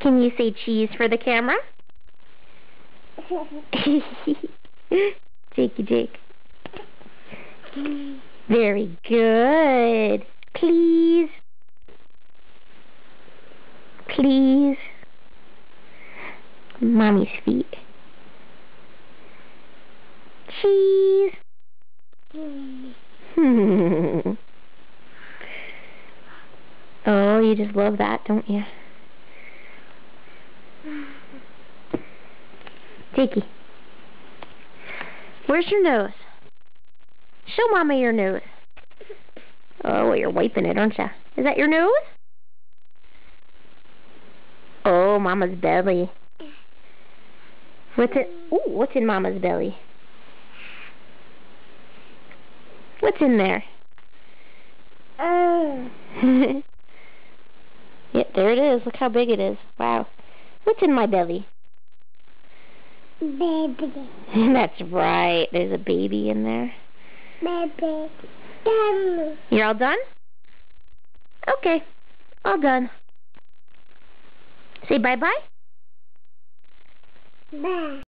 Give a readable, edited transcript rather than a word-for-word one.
Can you say cheese for the camera? Jakey Jake. Very good. Please. Please. Mommy's feet. Cheese. Oh, you just love that, don't you? Jakey. Where's your nose? Show Mama your nose. Oh, you're wiping it, aren't you? Is that your nose? Oh, Mama's belly. What's it? Ooh, what's in Mama's belly? What's in there? Yep, there it is. Look how big it is. Wow. What's in my belly? Baby. That's right. There's a baby in there. Baby. Done. You're all done? Okay. All done. Say bye-bye. Bye.